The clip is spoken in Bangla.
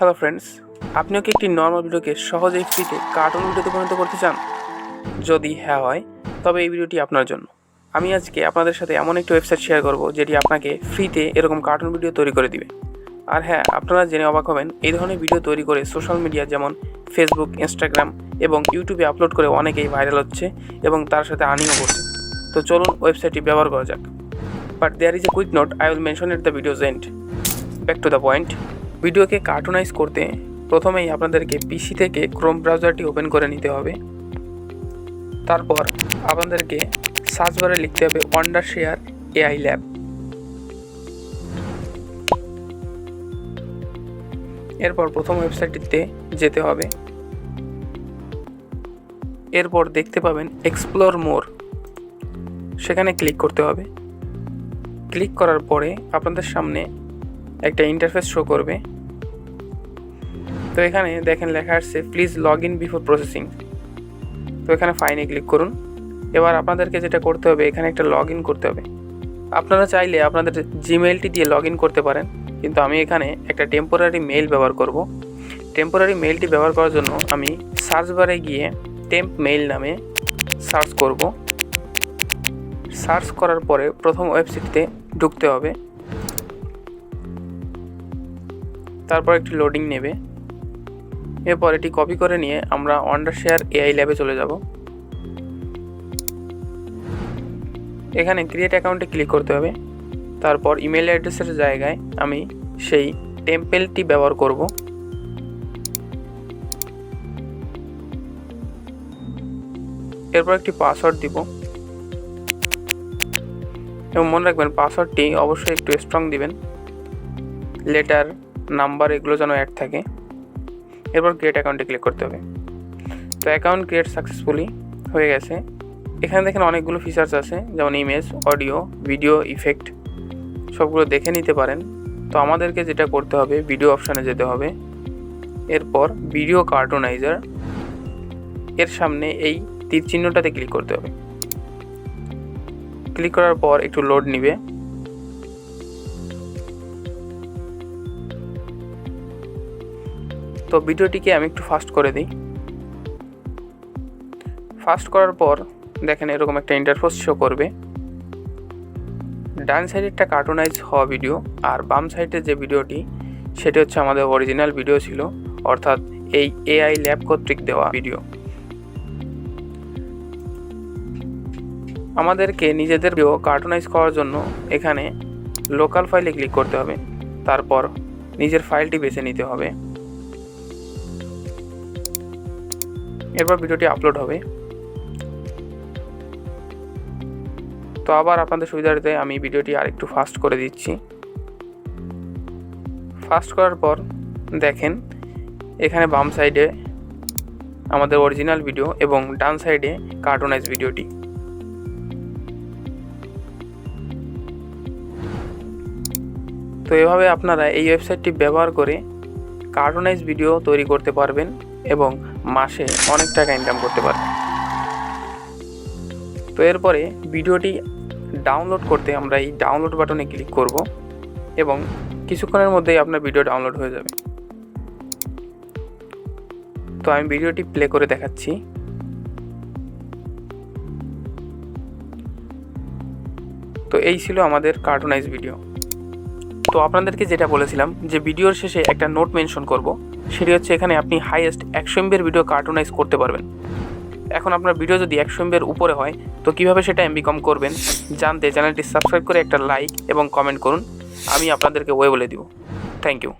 হ্যালো ফ্রেন্ডস, আপনিও কি একটি নর্মাল ভিডিওকে সহজেই ফ্রিতে কার্টুন ভিডিওতে পরিণত করতে চান? যদি হ্যাঁ হয় তবে এই ভিডিওটি আপনার জন্য। আমি আজকে আপনাদের সাথে এমন একটি ওয়েবসাইট শেয়ার করব যেটি আপনাকে ফ্রিতে এরকম কার্টুন ভিডিও তৈরি করে দিবে। আর হ্যাঁ, আপনারা জেনে অবাক হবেন, এই ধরনের ভিডিও তৈরি করে সোশ্যাল মিডিয়া যেমন ফেসবুক, ইনস্টাগ্রাম এবং ইউটিউবে আপলোড করে অনেকেই ভাইরাল হচ্ছে এবং তার সাথে আর্নিংও করছে। তো চলুন ওয়েবসাইটটি ব্যবহার করা যাক। But there is a quick note, I will mention at the videos end. Back to the point. ভিডিওকে কার্টুনাইজ করতে প্রথমেই আপনাদেরকে পিসি থেকে ক্রোম ব্রাউজারটি ওপেন করে নিতে হবে। তারপর আপনাদেরকে সার্চ বারে লিখতে হবে ওয়ান্ডারশেয়ার এআই ল্যাব। এরপর প্রথম ওয়েবসাইটটিতে যেতে হবে। এরপর দেখতে পাবেন এক্সপ্লোর মোর, সেখানে ক্লিক করতে হবে। ক্লিক করার পরে আপনাদের সামনে একটা ইন্টারফেস শো করবে। তো এখানে দেখেন লেখা আসছে please log in before processing. তো এখানে ফাইনে ক্লিক করুন। এবার আপনাদেরকে যেটা করতে হবে, এখানে একটা লগ ইন করতে হবে। আপনারা চাইলে আপনাদের জিমেইলটি দিয়ে লগ ইন করতে পারেন, কিন্তু আমি এখানে একটা টেম্পোরারি মেইল ব্যবহার করব। টেম্পোরারি মেইলটি ব্যবহার করার জন্য আমি সার্চ বারে গিয়ে টেম্প মেইল নামে সার্চ করব। সার্চ করার পরে প্রথম ওয়েবসাইটে ঢুকতে হবে। তারপর একটি লোডিং নেবে। এরপর এটি কপি করে নিয়ে আমরা ওয়ান্ডারশেয়ার এআই ল্যাবে চলে যাব। এখানে ক্রিয়েট অ্যাকাউন্টে ক্লিক করতে হবে। তারপর ইমেল অ্যাড্রেসের জায়গায় আমি সেই টেম্পলেটটি ব্যবহার করব। এরপর একটি পাসওয়ার্ড দিব এবং মনে রাখবেন পাসওয়ার্ডটি অবশ্যই একটু স্ট্রং দিবেন, লেটার, নাম্বার এগুলো যেন অ্যাড থাকে। এরপর ক্রিয়েট অ্যাকাউন্টে ক্লিক করতে হবে। তো অ্যাকাউন্ট ক্রিয়েট সাকসেসফুলি হয়ে গেছে। এখানে দেখেন অনেকগুলো ফিচার্স আছে, যেমন ইমেজ, অডিও, ভিডিও, ইফেক্ট, সবগুলো দেখে নিতে পারেন। তো আমাদেরকে যেটা করতে হবে, ভিডিও অপশানে যেতে হবে। এরপর ভিডিও কার্টুনাইজার, এর সামনে এই তীর চিহ্নটাতে ক্লিক করতে হবে। ক্লিক করার পর একটু লোড নিবে। তো ভিডিওটিকে আমি একটু ফাস্ট করে দিই। ফাস্ট করার পর দেখেন এরকম একটা ইন্টারফেস শো করবে। ডান সাইডে একটা কার্টুনাইজ হওয়া ভিডিও, আর বাম সাইডে যে ভিডিওটি সেটি হচ্ছে আমাদের অরিজিনাল ভিডিও ছিল, অর্থাৎ এই এআই ল্যাব কর্তৃক দেওয়া ভিডিও। আমাদেরকে নিজেদের ভিডিও কার্টুনাইজ করার জন্য এখানে লোকাল ফাইলে ক্লিক করতে হবে। তারপর নিজের ফাইলটি বেছে নিতে হবে। এরপর ভিডিওটি আপলোড হবে। তো আবার আপনাদের সুবিধার্থে আমি ভিডিওটি আরেকটু ফাস্ট করে দিচ্ছি। ফাস্ট করার পর দেখেন এখানে বাম সাইডে আমাদের অরিজিনাল ভিডিও এবং ডান সাইডে কার্টুনাইজ ভিডিওটি। তো এভাবে আপনারা এই ওয়েবসাইটটি ব্যবহার করে কার্টুনাইজ ভিডিও তৈরি করতে পারবেন এবং মাসে অনেক টাকা ইনকাম করতে পারবেন। তো এরপরে ভিডিওটি ডাউনলোড করতে আমরা এই ডাউনলোড বাটনে ক্লিক করব এবং কিছুক্ষণের মধ্যেই আপনার ভিডিও ডাউনলোড হয়ে যাবে। তো আমি ভিডিওটি প্লে করে দেখাচ্ছি। তো এই ছিল আমাদের কার্টুনাইজ ভিডিও। তো আপনাদেরকে যেটা বলেছিলাম যে ভিডিওর শেষে একটা নোট মেনশন করব, সেটি হচ্ছে এখানে আপনি হাইয়েস্ট 100 MB ভিডিও কার্টুনাইজ করতে পারবেন। এখন আপনার ভিডিও যদি 100 MB উপরে হয়, তো কীভাবে সেটা MB কম করবেন জানতে চ্যানেলটি সাবস্ক্রাইব করে একটা লাইক এবং কমেন্ট করুন। আমি আপনাদেরকে বলে দিব। Thank you.